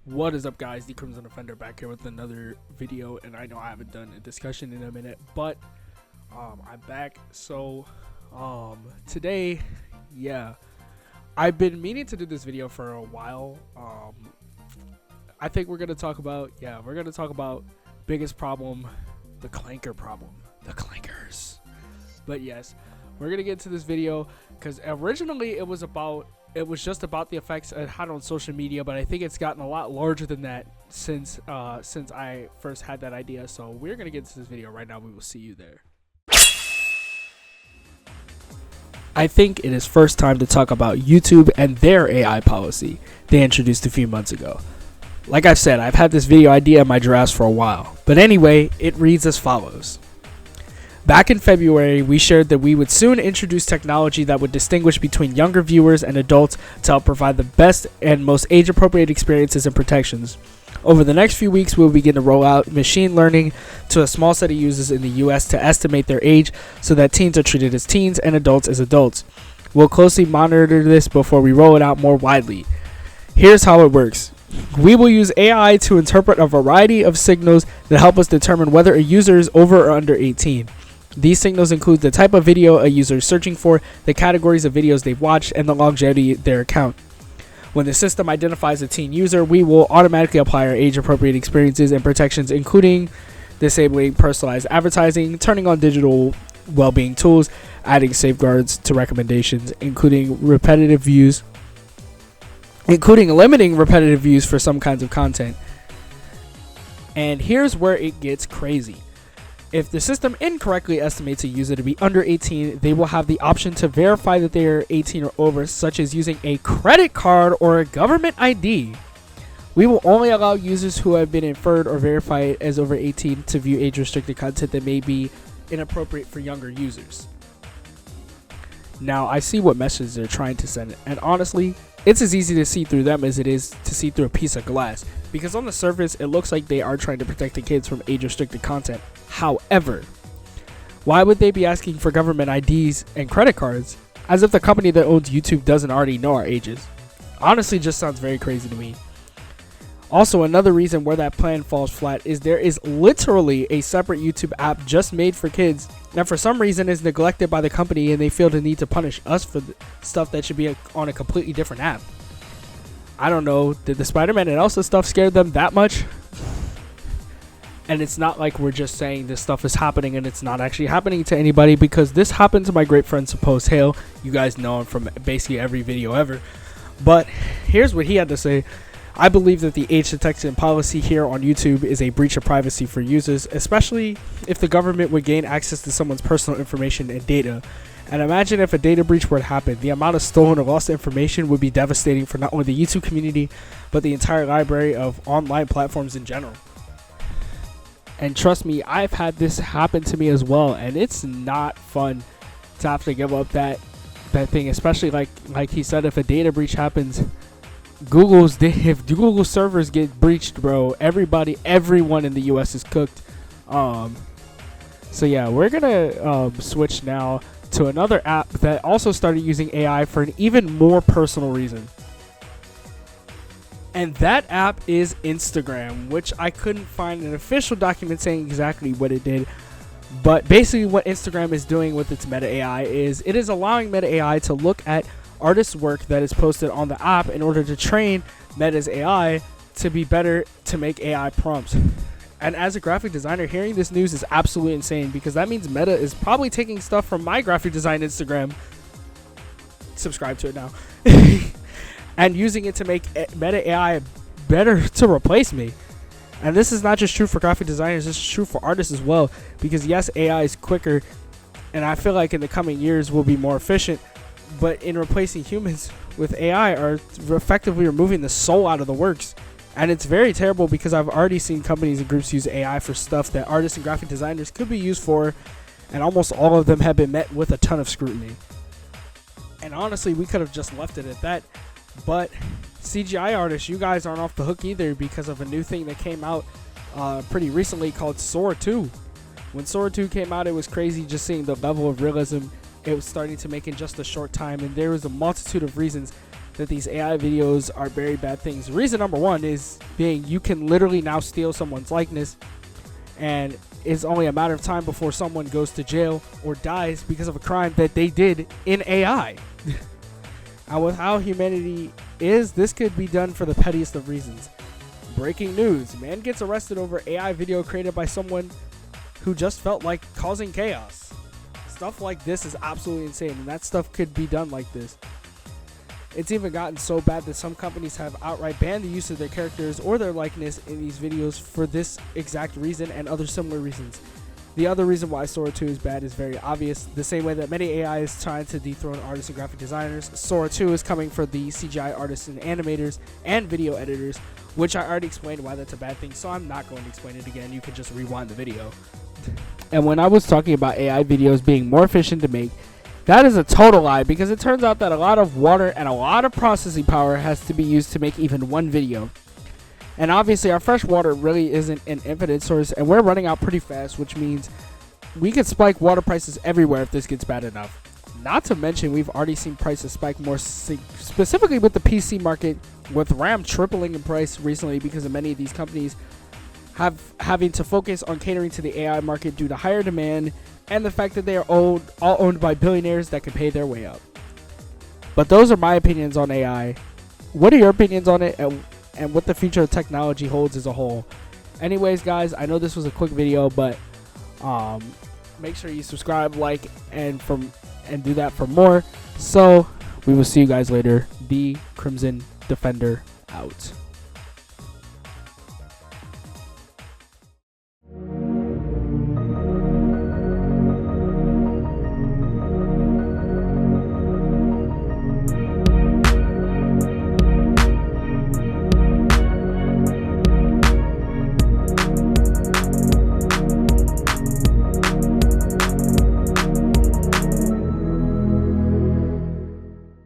What is up, guys? The Crimson Offender back here with another video, and I know I haven't done a discussion in a minute, but I'm back. So today, I've been meaning to do this video for a while. I think we're gonna talk about biggest problem, the Clanker problem, the Clankers. But yes, we're gonna get into this video because originally it was just about the effects it had on social media, but I think it's gotten a lot larger than that since I first had that idea. So we're gonna get into this video right now. We will see you there. I think it is first time to talk about YouTube and their AI policy they introduced a few months ago. Like I've said, I've had this video idea in my drafts for a while, but anyway, it reads as follows. Back in February, we shared that we would soon introduce technology that would distinguish between younger viewers and adults to help provide the best and most age-appropriate experiences and protections. Over the next few weeks, we'll begin to roll out machine learning to a small set of users in the US to estimate their age so that teens are treated as teens and adults as adults. We'll closely monitor this before we roll it out more widely. Here's how it works. We will use AI to interpret a variety of signals that help us determine whether a user is over or under 18. These signals include the type of video a user is searching for, the categories of videos they've watched, and the longevity of their account. When the system identifies a teen user, we will automatically apply our age-appropriate experiences and protections, including disabling personalized advertising, turning on digital well-being tools, adding safeguards to recommendations, including limiting repetitive views for some kinds of content. And here's where it gets crazy. If the system incorrectly estimates a user to be under 18, they will have the option to verify that they are 18 or over, such as using a credit card or a government ID. We will only allow users who have been inferred or verified as over 18 to view age-restricted content that may be inappropriate for younger users. Now, I see what message they're trying to send, and honestly, it's as easy to see through them as it is to see through a piece of glass, because on the surface, it looks like they are trying to protect the kids from age-restricted content. However, why would they be asking for government IDs and credit cards, as if the company that owns YouTube doesn't already know our ages? Honestly, just sounds very crazy to me. Also, another reason where that plan falls flat is there is literally a separate YouTube app just made for kids that for some reason is neglected by the company, and they feel the need to punish us for the stuff that should be on a completely different app. I don't know, did the Spider-Man and Elsa stuff scare them that much? And it's not like we're just saying this stuff is happening and it's not actually happening to anybody, because this happened to my great friend Suppose Hale. You guys know him from basically every video ever. But here's what he had to say. I believe that the age detection policy here on YouTube is a breach of privacy for users, especially if the government would gain access to someone's personal information and data. And imagine if a data breach were to happen, the amount of stolen or lost information would be devastating for not only the YouTube community, but the entire library of online platforms in general. And trust me, I've had this happen to me as well, and it's not fun to have to give up that thing, especially like he said, if a data breach happens, if Google servers get breached, bro, everyone in the US is cooked. So yeah, we're gonna switch now to another app that also started using AI for an even more personal reason. And that app is Instagram, which I couldn't find an official document saying exactly what it did. But basically what Instagram is doing with its Meta AI is it is allowing Meta AI to look at artists' work that is posted on the app in order to train Meta's AI to be better to make AI prompts. And as a graphic designer, hearing this news is absolutely insane, because that means Meta is probably taking stuff from my graphic design Instagram, subscribe to it now, and using it to make Meta AI better to replace me. And this is not just true for graphic designers, this is true for artists as well, because yes, AI is quicker, and I feel like in the coming years will be more efficient, but in replacing humans with AI are effectively removing the soul out of the works. And it's very terrible, because I've already seen companies and groups use AI for stuff that artists and graphic designers could be used for, and almost all of them have been met with a ton of scrutiny. And honestly, we could have just left it at that. But CGI artists, you guys aren't off the hook either, because of a new thing that came out pretty recently called Sora 2. When Sora 2 came out, it was crazy just seeing the level of realism it was starting to make in just a short time, and there was a multitude of reasons that these AI videos are very bad things. Reason number one is being you can literally now steal someone's likeness, and it's only a matter of time before someone goes to jail or dies because of a crime that they did in AI. And with how humanity is, this could be done for the pettiest of reasons. Breaking news: man gets arrested over AI video created by someone who just felt like causing chaos. Stuff like this is absolutely insane, and that stuff could be done like this. It's even gotten so bad that some companies have outright banned the use of their characters or their likeness in these videos for this exact reason and other similar reasons. The other reason why Sora 2 is bad is very obvious. The same way that many AI is trying to dethrone artists and graphic designers, Sora 2 is coming for the CGI artists and animators and video editors, which I already explained why that's a bad thing, so I'm not going to explain it again. You can just rewind the video. And when I was talking about AI videos being more efficient to make, that is a total lie, because it turns out that a lot of water and a lot of processing power has to be used to make even one video. And obviously our fresh water really isn't an infinite source, and we're running out pretty fast, which means we could spike water prices everywhere if this gets bad enough. Not to mention we've already seen prices spike more specifically with the PC market, with RAM tripling in price recently because of many of these companies having to focus on catering to the AI market due to higher demand and the fact that they are all owned by billionaires that can pay their way up. But those are my opinions on AI. What are your opinions on it, and what the future of technology holds as a whole? Anyways, guys, I know this was a quick video, but make sure you subscribe, like, and do that for more. So we will see you guys later. The Crimson Defender out.